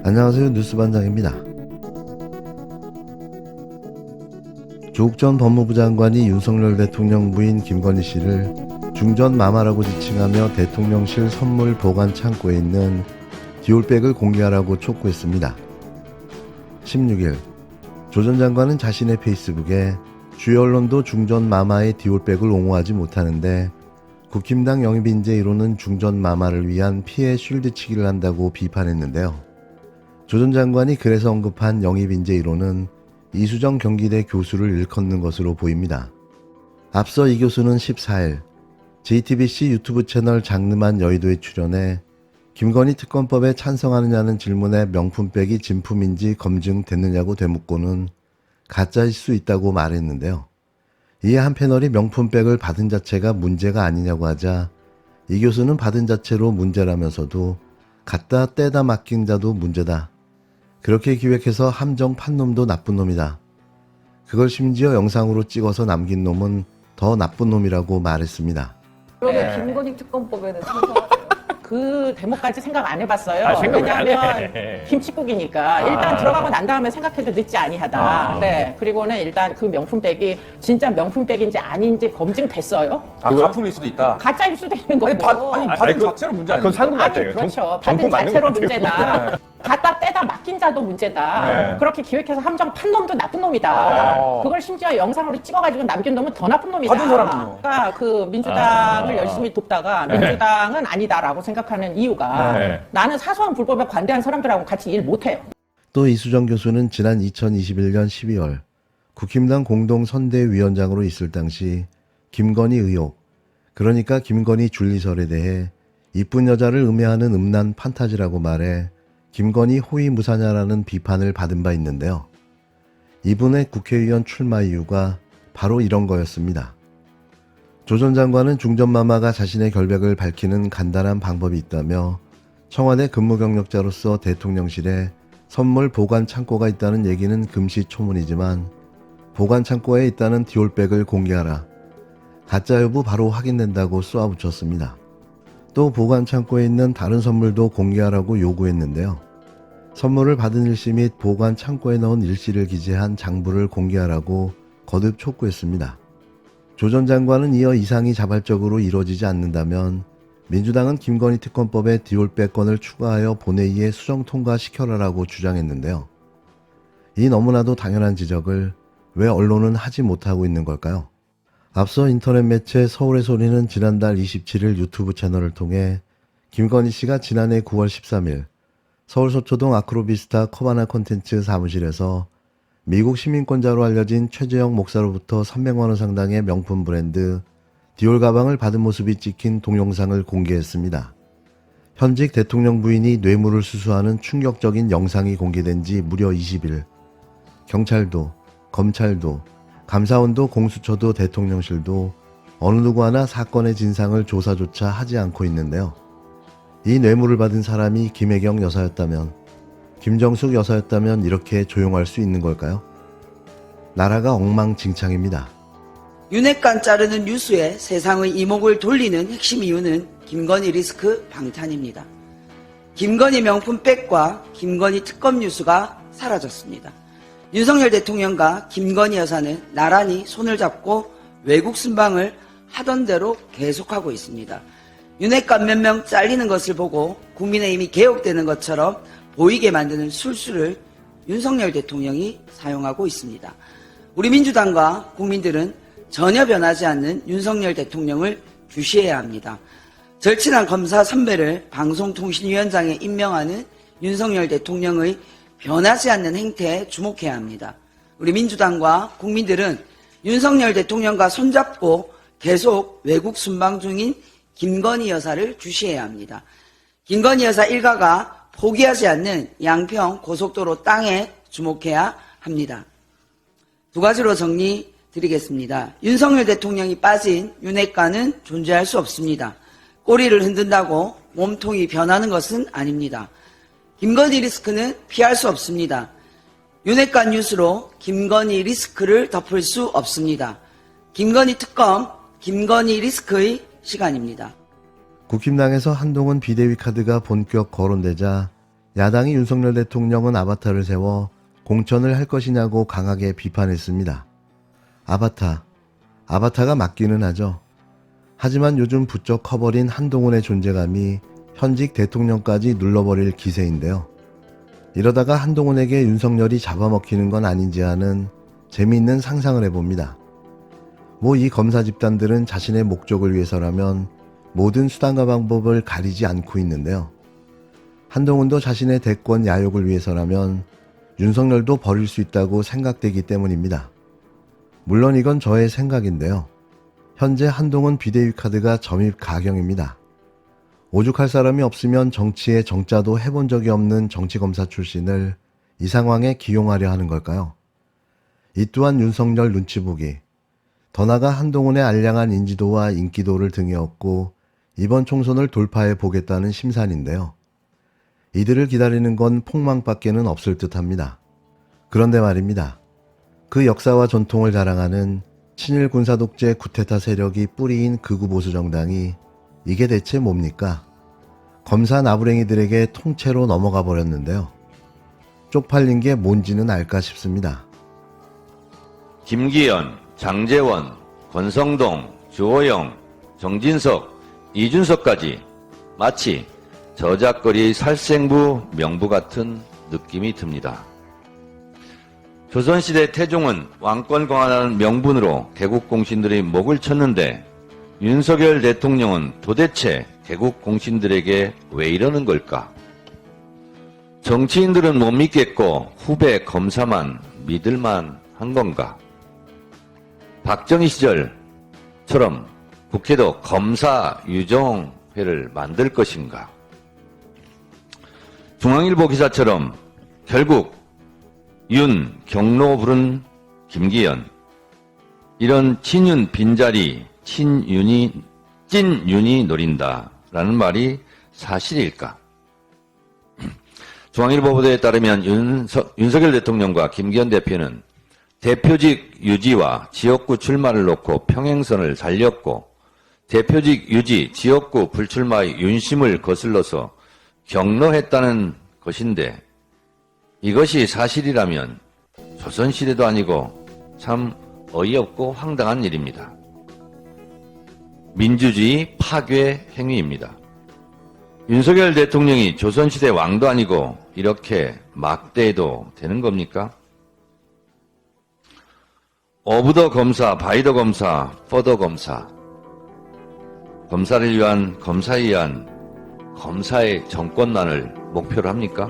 안녕하세요. 뉴스반장입니다. 조국 전 법무부 장관이 윤석열 대통령 부인 김건희 씨를 중전 마마라고 지칭하며 대통령실 선물 보관 창고에 있는 디올백을 공개하라고 촉구했습니다. 16일 조 전 장관은 자신의 페이스북에 주요 언론도 중전 마마의 디올백을 옹호하지 못하는데 국힘당 영입인재 1호는 중전 마마를 위한 피해 쉴드치기를 한다고 비판했는데요. 조 전 장관이 그래서 언급한 영입인재 1호는 이수정 경기대 교수를 일컫는 것으로 보입니다. 앞서 이 교수는 14일 JTBC 유튜브 채널 장르만 여의도에 출연해 김건희 특검법에 찬성하느냐는 질문에 명품백이 진품인지 검증됐느냐고 되묻고는 가짜일 수 있다고 말했는데요. 이에 한 패널이 명품백을 받은 자체가 문제가 아니냐고 하자 이 교수는 받은 자체로 문제라면서도 갖다 떼다 맡긴 자도 문제다. 그렇게 기획해서 함정 판 놈도 나쁜 놈이다. 그걸 심지어 영상으로 찍어서 남긴 놈은 더 나쁜 놈이라고 말했습니다. 그러면 김건희 특검법에는 찬성하세요? 그 대목까지 생각 안 해봤어요. 생각을 안 왜냐하면 해. 김칫국이니까 일단 들어가고 난 다음에 생각해도 늦지 아니하다. 네. 그리고는 일단 그 명품백이 진짜 명품백인지 아닌지 검증됐어요. 가품일 수도 있다. 가짜일 수도 있는 거고. 받은 자체로 문제 그건 아니에요? 상품 아니 같아요. 그렇죠. 정품 받은 맞는 자체로 것 같아요. 문제다. 갖다 떼다 맡긴 자도 문제다. 네. 그렇게 기획해서 함정 판 놈도 나쁜 놈이다. 그걸 심지어 영상으로 찍어가지고 남긴 놈은 더 나쁜 놈이다. 받은 사람은요? 그러니까 그 민주당을 열심히 돕다가 민주당은 아니다라고 생각하는 이유가 네. 나는 사소한 불법에 관대한 사람들하고 같이 일 못해요. 또 이수정 교수는 지난 2021년 12월 국힘당 공동선대위원장으로 있을 당시 김건희 의혹, 그러니까 김건희 줄리설에 대해 이쁜 여자를 음해하는 음란 판타지라고 말해 김건희 호위무사냐라는 비판을 받은 바 있는데요. 이분의 국회의원 출마 이유가 바로 이런 거였습니다. 조 전 장관은 중전마마가 자신의 결백을 밝히는 간단한 방법이 있다며 청와대 근무 경력자로서 대통령실에 선물 보관 창고가 있다는 얘기는 금시초문이지만 보관 창고에 있다는 디올백을 공개하라. 가짜 여부 바로 확인된다고 쏘아붙였습니다. 또 보관 창고에 있는 다른 선물도 공개하라고 요구했는데요. 선물을 받은 일시 및 보관 창고에 넣은 일시를 기재한 장부를 공개하라고 거듭 촉구했습니다. 조 전 장관은 이어 이상이 자발적으로 이뤄지지 않는다면 민주당은 김건희 특검법에 디올백 건을 추가하여 본회의에 수정 통과시켜라라고 주장했는데요. 이 너무나도 당연한 지적을 왜 언론은 하지 못하고 있는 걸까요? 앞서 인터넷 매체 서울의 소리는 지난달 27일 유튜브 채널을 통해 김건희 씨가 지난해 9월 13일 서울 서초동 아크로비스타 커바나 콘텐츠 사무실에서 미국 시민권자로 알려진 최재형 목사로부터 300만 원 상당의 명품 브랜드 디올 가방을 받은 모습이 찍힌 동영상을 공개했습니다. 현직 대통령 부인이 뇌물을 수수하는 충격적인 영상이 공개된 지 무려 20일. 경찰도, 검찰도, 감사원도, 공수처도, 대통령실도 어느 누구 하나 사건의 진상을 조사조차 하지 않고 있는데요. 이 뇌물을 받은 사람이 김혜경 여사였다면, 김정숙 여사였다면 이렇게 조용할 수 있는 걸까요? 나라가 엉망진창입니다. 윤핵관 자르는 뉴스에 세상의 이목을 돌리는 핵심 이유는 김건희 리스크 방탄입니다. 김건희 명품백과 김건희 특검 뉴스가 사라졌습니다. 윤석열 대통령과 김건희 여사는 나란히 손을 잡고 외국 순방을 하던 대로 계속하고 있습니다. 윤핵관 몇 명 잘리는 것을 보고 국민의힘이 개혁되는 것처럼 보이게 만드는 술수를 윤석열 대통령이 사용하고 있습니다. 우리 민주당과 국민들은 전혀 변하지 않는 윤석열 대통령을 주시해야 합니다. 절친한 검사 선배를 방송통신위원장에 임명하는 윤석열 대통령의 변하지 않는 행태에 주목해야 합니다. 우리 민주당과 국민들은 윤석열 대통령과 손잡고 계속 외국 순방 중인 김건희 여사를 주시해야 합니다. 김건희 여사 일가가 포기하지 않는 양평 고속도로 땅에 주목해야 합니다. 두 가지로 정리드리겠습니다. 윤석열 대통령이 빠진 윤핵관은 존재할 수 없습니다. 꼬리를 흔든다고 몸통이 변하는 것은 아닙니다. 김건희 리스크는 피할 수 없습니다. 윤핵관 뉴스로 김건희 리스크를 덮을 수 없습니다. 김건희 특검, 김건희 리스크의 시간입니다. 국힘당에서 한동훈 비대위 카드가 본격 거론되자 야당이 윤석열 대통령은 아바타를 세워 공천을 할 것이냐고 강하게 비판했습니다. 아바타가 맞기는 하죠. 하지만 요즘 부쩍 커버린 한동훈의 존재감이 현직 대통령까지 눌러버릴 기세인데요. 이러다가 한동훈에게 윤석열이 잡아먹히는 건 아닌지 하는 재미있는 상상을 해봅니다. 이 검사 집단들은 자신의 목적을 위해서라면 모든 수단과 방법을 가리지 않고 있는데요. 한동훈도 자신의 대권 야욕을 위해서라면 윤석열도 버릴 수 있다고 생각되기 때문입니다. 물론 이건 저의 생각인데요. 현재 한동훈 비대위 카드가 점입 가경입니다. 오죽할 사람이 없으면 정치에 정자도 해본 적이 없는 정치검사 출신을 이 상황에 기용하려 하는 걸까요? 이 또한 윤석열 눈치 보기, 더 나아가 한동훈의 알량한 인지도와 인기도를 등에 업고 이번 총선을 돌파해 보겠다는 심산인데요. 이들을 기다리는 건 폭망밖에는 없을 듯합니다. 그런데 말입니다. 그 역사와 전통을 자랑하는 친일 군사 독재 쿠데타 세력이 뿌리인 극우 보수 정당이 이게 대체 뭡니까? 검사 나부랭이들에게 통째로 넘어가 버렸는데요. 쪽팔린 게 뭔지는 알까 싶습니다. 김기현, 장제원, 권성동, 주호영, 정진석, 이준석까지 마치 저작거리의 살생부 명부 같은 느낌이 듭니다. 조선시대 태종은 왕권 강화하는 명분으로 개국공신들의 목을 쳤는데 윤석열 대통령은 도대체 개국공신들에게 왜 이러는 걸까? 정치인들은 못 믿겠고 후배 검사만 믿을만 한 건가? 박정희 시절처럼 국회도 검사 유정회를 만들 것인가? 중앙일보 기사처럼 결국 윤, 경로 부른 김기현, 이런 친윤 빈자리, 찐윤이 노린다라는 말이 사실일까? 중앙일보 보도에 따르면 윤석열 대통령과 김기현 대표는 대표직 유지와 지역구 출마를 놓고 평행선을 달렸고 대표직 유지, 지역구 불출마의 윤심을 거슬러서 격노했다는 것인데 이것이 사실이라면 조선시대도 아니고 참 어이없고 황당한 일입니다. 민주주의 파괴 행위입니다. 윤석열 대통령이 조선시대 왕도 아니고 이렇게 막대해도 되는 겁니까? 오브 더 검사, 바이 더 검사, 포 더 검사. 검사를 위한, 검사에 의한 검사의 정권난을 목표로 합니까?